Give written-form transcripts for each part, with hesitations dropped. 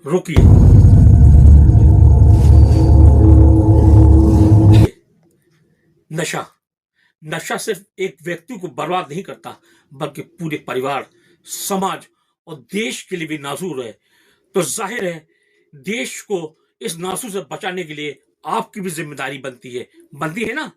रुकिए। नशा नशा सिर्फ एक व्यक्ति को बर्बाद नहीं करता, बल्कि पूरे परिवार, समाज और देश के लिए भी नासूर है। तो जाहिर है, देश को इस नासूर से बचाने के लिए आपकी भी जिम्मेदारी बनती है ना?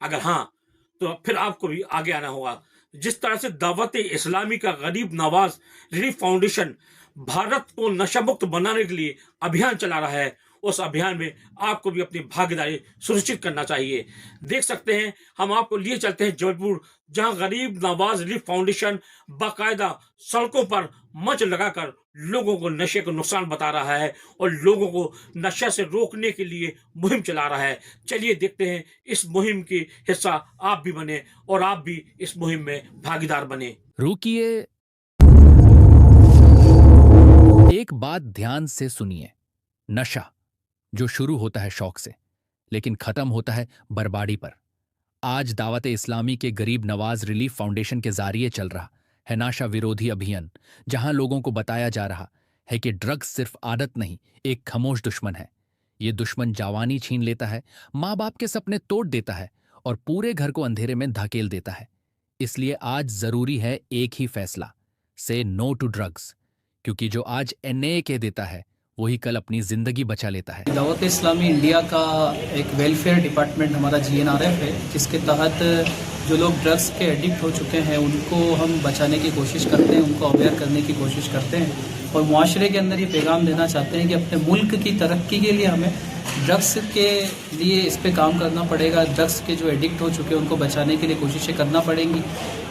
अगर हाँ, तो फिर आपको भी आगे आना होगा। जिस तरह से दावत इस्लामी का गरीब नवाज रिलीफ फाउंडेशन भारत को नशा मुक्त बनाने के लिए अभियान चला रहा है, उस अभियान में आपको भी अपनी भागीदारी सुनिश्चित करना चाहिए। देख सकते हैं, हम आपको लिए चलते हैं जबलपुर, जहां गरीब नवाज रिलीफ फाउंडेशन बाकायदा सड़कों पर मंच लगाकर लोगों को नशे को नुकसान बता रहा है और लोगों को नशा से रोकने के लिए मुहिम चला रहा है। चलिए देखते हैं, इस मुहिम की हिस्सा आप भी बने और आप भी इस मुहिम में भागीदार बने। रुकिए, एक बात ध्यान से सुनिए। नशा जो शुरू होता है शौक से, लेकिन खत्म होता है बर्बादी पर। आज दावत इस्लामी के गरीब नवाज रिलीफ फाउंडेशन के जरिए चल रहा है नशा विरोधी अभियान, जहां लोगों को बताया जा रहा है कि ड्रग्स सिर्फ आदत नहीं, एक खामोश दुश्मन है। ये दुश्मन जवानी छीन लेता है, माँ बाप के सपने तोड़ देता है और पूरे घर को अंधेरे में धकेल देता है। इसलिए आज जरूरी है एक ही फैसला, से नो टू ड्रग्स, क्योंकि जो आज एनए कह देता है वही कल अपनी जिंदगी बचा लेता है। दावत इस्लामी इंडिया का एक वेलफेयर डिपार्टमेंट हमारा GNRF है, जिसके तहत जो लोग ड्रग्स के एडिक्ट हो चुके हैं उनको हम बचाने की कोशिश करते हैं, उनको अवेयर करने की कोशिश करते हैं और मुआशरे के अंदर ये पैगाम देना चाहते हैं कि अपने मुल्क की तरक्की के लिए हमें ड्रग्स के लिए इस पे काम करना पड़ेगा। ड्रग्स के जो एडिक्ट हो चुके हैं उनको बचाने के लिए कोशिशें करना पड़ेंगी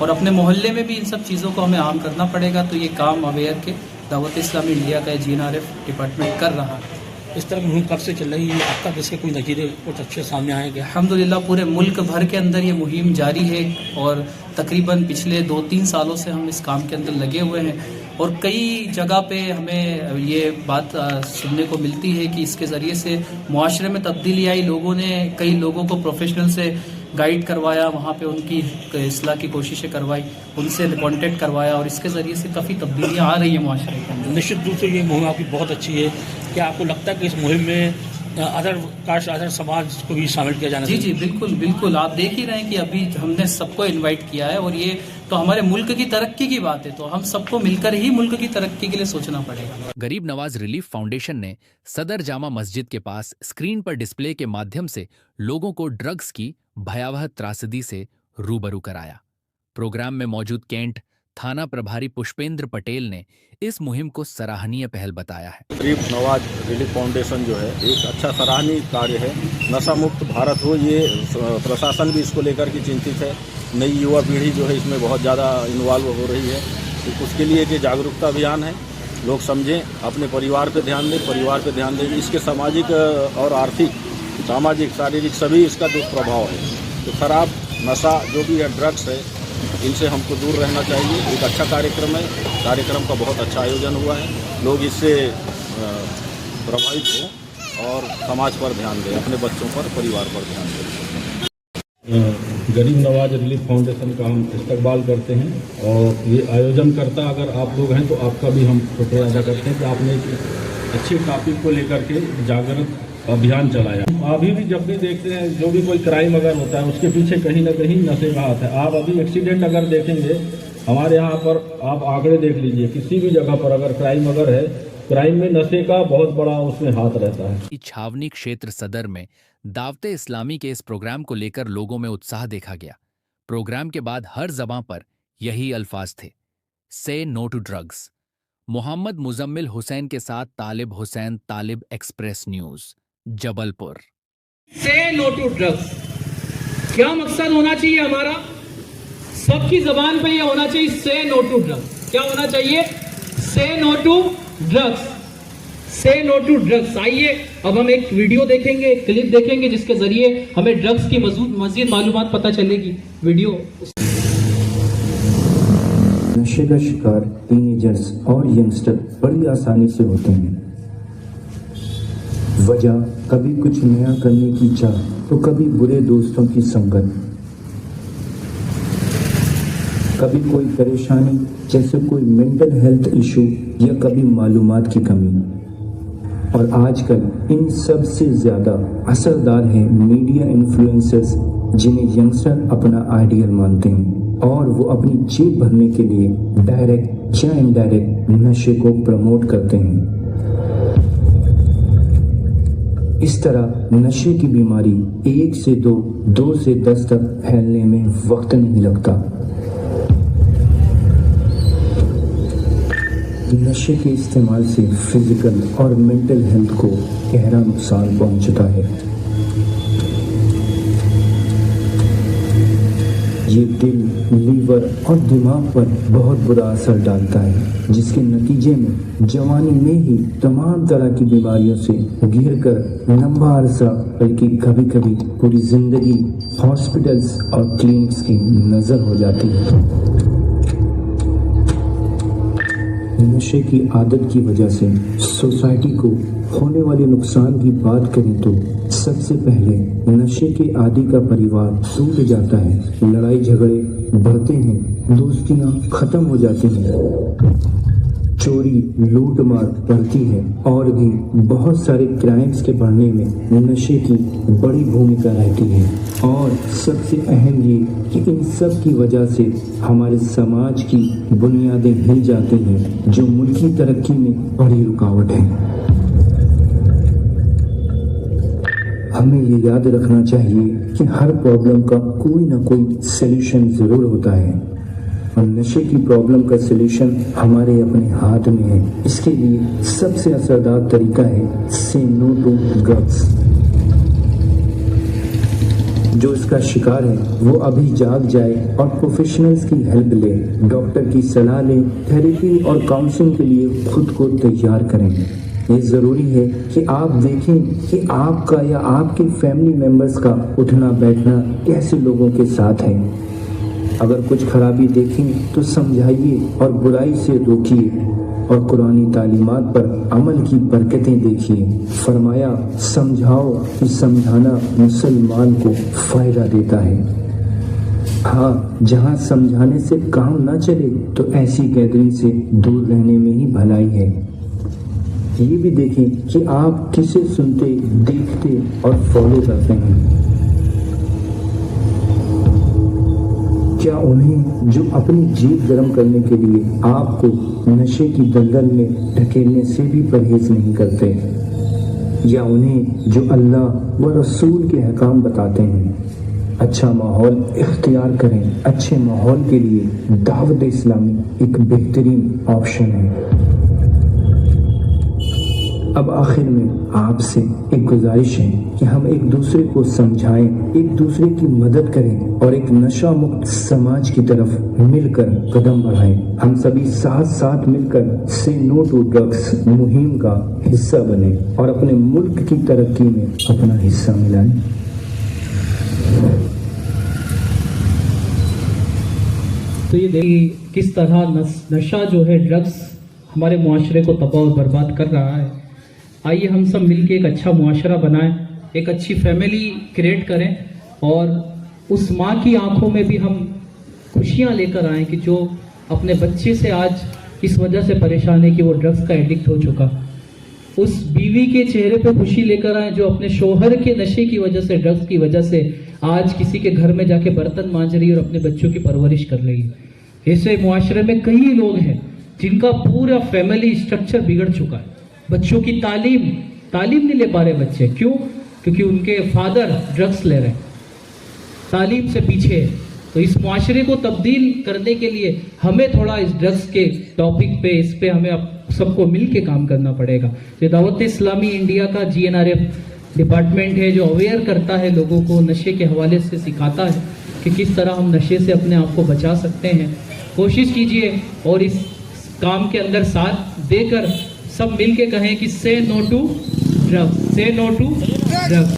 और अपने मोहल्ले में भी इन सब चीज़ों को हमें आम करना पड़ेगा। तो ये काम अवेयर के दावत इस्लामी इंडिया का GNRF डिपार्टमेंट कर रहा है। इस तरह की मुहिम कब से चल रही है? अब तक इसके कोई नतीजे कुछ अच्छे सामने आए क्या? अल्हम्दुलिल्लाह पूरे मुल्क भर के अंदर ये मुहिम जारी है और तकरीबन पिछले 2-3 सालों से हम इस काम के अंदर लगे हुए हैं और कई जगह पे हमें ये बात सुनने को मिलती है कि इसके ज़रिए से मुआशरे में तब्दीली आई। लोगों ने कई लोगों को प्रोफेशनल से गाइड करवाया, वहाँ पे उनकी इस्लाह की कोशिशें करवाई, उनसे कांटेक्ट करवाया और इसके ज़रिए से काफ़ी तब्दीलियाँ आ रही है माशरे के अंदर। निश्चित रूप से ये मुहिम आपकी बहुत अच्छी है। क्या आपको लगता है कि इस मुहिम में अदर कास्ट, अदर समाज को भी शामिल किया जाना चाहिए? जी बिल्कुल बिल्कुल, आप देख ही रहे हैं कि अभी हमने सबको इन्वाइट किया है और ये तो हमारे मुल्क की तरक्की की बात है, तो हम सबको मिलकर ही मुल्क की तरक्की के लिए सोचना पड़ेगा। गरीब नवाज रिलीफ फाउंडेशन ने सदर जामा मस्जिद के पास स्क्रीन पर डिस्प्ले के माध्यम से लोगों को ड्रग्स की भयावह त्रासदी से रूबरू कराया। प्रोग्राम में मौजूद कैंट थाना प्रभारी पुष्पेंद्र पटेल ने इस मुहिम को सराहनीय पहल बताया है। गरीब नवाज रिलीफ फाउंडेशन जो है एक अच्छा सराहनीय कार्य है। नशा मुक्त भारत हो, ये प्रशासन भी इसको लेकर के चिंतित है। नई युवा पीढ़ी जो है इसमें बहुत ज़्यादा इन्वॉल्व हो रही है, तो उसके लिए एक जागरूकता अभियान है। लोग समझें, अपने परिवार पर ध्यान दें, परिवार पर ध्यान दें। इसके सामाजिक और आर्थिक, सामाजिक, शारीरिक सभी इसका दुष्प्रभाव है। तो शराब, नशा जो भी है, ड्रग्स है, इनसे हमको दूर रहना चाहिए। एक अच्छा कार्यक्रम है, कार्यक्रम का बहुत अच्छा आयोजन हुआ है। लोग इससे प्रभावित हों और समाज पर ध्यान दें, अपने बच्चों पर, परिवार पर ध्यान दें। गरीब नवाज रिलीफ फाउंडेशन का हम इस्तकबाल करते हैं और ये आयोजनकर्ता अगर आप लोग हैं तो आपका भी हम शुक्रिया अदा करते हैं कि आपने एक अच्छी टॉपिक को लेकर के जागरूक अभियान चलाया। अभी भी जब भी देखते हैं जो भी कोई क्राइम अगर होता है उसके पीछे कहीं ना कहीं नशे का हाथ है। आप अभी एक्सीडेंट अगर देखेंगे हमारे यहाँ पर, आप आंकड़े देख लीजिए, किसी भी जगह पर अगर क्राइम अगर है, क्राइम में नशे का बहुत बड़ा उसमें हाथ रहता है। छावनी क्षेत्र सदर में दावते इस्लामी के इस प्रोग्राम को लेकर लोगों में उत्साह देखा गया। प्रोग्राम के बाद हर ज़बां पर यही अल्फाज थे, say no to drugs. Mohammad Muzammil Hussain के साथ Talib Hussain, Talib express news, Jabalpur. Say no to drugs, क्या मकसद होना चाहिए हमारा? सबकी जबान पे ये होना चाहिए, से नो टू ड्रग्स। क्या होना चाहिए? से नो टू ड्रग्स, से नो टू ड्रग्स। आइए अब हम एक वीडियो देखेंगे, एक क्लिप देखेंगे जिसके जरिए हमें ड्रग्स की मजीद मालूमात पता चलेगी। वीडियो। नशे का शिकार टीनेजर्स और यंगस्टर बड़ी आसानी से होते हैं। वजह कभी कुछ नया करने की चाह, तो कभी बुरे दोस्तों की संगत, कभी कोई परेशानी जैसे कोई मेंटल हेल्थ इशू या कभी मालूमात की कमी। और आजकल इन सब से ज़्यादा असरदार हैं मीडिया इन्फ्लुएंसर्स, जिन्हें यंगस्टर अपना आइडियल मानते हैं और वो अपनी जेब भरने के लिए डायरेक्ट या इनडायरेक्ट नशे को प्रमोट करते हैं। इस तरह नशे की बीमारी 1 से 2, 2 से 10 तक फैलने में वक्त नहीं लगता। नशे के इस्तेमाल से फिजिकल और मेंटल हेल्थ को गहरा नुकसान पहुंचता है। ये दिल, लीवर और दिमाग पर बहुत बुरा असर डालता है, जिसके नतीजे में जवानी में ही तमाम तरह की बीमारियों से घिर कर लंबा अरसा बल्कि कभी कभी पूरी जिंदगी हॉस्पिटल्स और क्लिनिक्स की नजर हो जाती है। नशे की आदत की वजह से सोसाइटी को होने वाले नुकसान की बात करें तो सबसे पहले नशे के आदी का परिवार टूट जाता है, लड़ाई झगड़े बढ़ते हैं, दोस्तियां खत्म हो जाती हैं, चोरी लूट मार बढ़ती है और भी बहुत सारे क्राइम्स के बढ़ने में नशे की बड़ी भूमिका रहती है। और सबसे अहम ये कि इन सब की वजह से हमारे समाज की बुनियादें हिल जाती हैं, जो मुल्की तरक्की में बड़ी रुकावट है। हमें ये याद रखना चाहिए कि हर प्रॉब्लम का कोई ना कोई सलूशन जरूर होता है और नशे की प्रॉब्लम का सलूशन हमारे अपने हाथ में है। इसके लिए सबसे असरदार तरीका है से नो टू ड्रग्स। जो इसका शिकार है वो अभी जाग जाए और प्रोफेशनल्स की हेल्प ले, डॉक्टर की सलाह ले, थेरेपी और काउंसलिंग के लिए खुद को तैयार करें। ये ज़रूरी है कि आप देखें कि आपका या आपके फैमिली मेंबर्स का उठना बैठना कैसे लोगों के साथ है। अगर कुछ खराबी देखें तो समझाइए और बुराई से रोकिए और कुरानी तालीमात पर अमल की बरकतें देखिए। फरमाया, समझाओ कि समझाना मुसलमान को फ़ायदा देता है। हाँ, जहाँ समझाने से काम ना चले तो ऐसी गैदरिंग से दूर रहने में ही भलाई है। ये भी देखें कि आप किसे सुनते, देखते और फॉलो करते हैं। क्या उन्हें जो अपनी जेब गर्म करने के लिए आपको नशे की दलदल में ढकेलने से भी परहेज नहीं करते, या उन्हें जो अल्लाह व रसूल के अहकाम बताते हैं। अच्छा माहौल इख्तियार करें। अच्छे माहौल के लिए दावत इस्लामी एक बेहतरीन ऑप्शन है। अब आखिर में आपसे एक गुजारिश है कि हम एक दूसरे को समझाएं, एक दूसरे की मदद करें और एक नशा मुक्त समाज की तरफ मिलकर कदम बढ़ाएं। हम सभी साथ साथ मिलकर से नो टू ड्रग्स मुहिम का हिस्सा बने और अपने मुल्क की तरक्की में अपना हिस्सा मिलाएं। तो ये देखिए किस तरह नशा जो है, ड्रग्स हमारे मुआशरे को तबाह और बर्बाद कर रहा है। आइए हम सब मिलके एक अच्छा मुआशरा बनाएं, एक अच्छी फैमिली क्रिएट करें और उस माँ की आंखों में भी हम खुशियाँ लेकर आएं कि जो अपने बच्चे से आज इस वजह से परेशान है कि वो ड्रग्स का एडिक्ट हो चुका। उस बीवी के चेहरे पे खुशी लेकर आएं जो अपने शोहर के नशे की वजह से, ड्रग्स की वजह से आज किसी के घर में जाके बर्तन मांज रही है और अपने बच्चों की परवरिश कर रही है। ऐसे मुआशरे में कई लोग हैं जिनका पूरा फैमिली स्ट्रक्चर बिगड़ चुका है। बच्चों की तालीम नहीं ले पा रहे बच्चे। क्यों? क्योंकि उनके फादर ड्रग्स ले रहे हैं, तालीम से पीछे है। तो इस मुआशरे को तब्दील करने के लिए हमें थोड़ा इस ड्रग्स के टॉपिक पे, इस पे हमें सबको मिल के काम करना पड़ेगा। ये दावत इस्लामी इंडिया का GNRF डिपार्टमेंट है जो अवेयर करता है लोगों को, नशे के हवाले से सिखाता है कि किस तरह हम नशे से अपने आप को बचा सकते हैं। कोशिश कीजिए और इस काम के अंदर साथ देकर सब मिल के कहें कि से नो टू ड्रग्स, से नो टू ड्रग्स।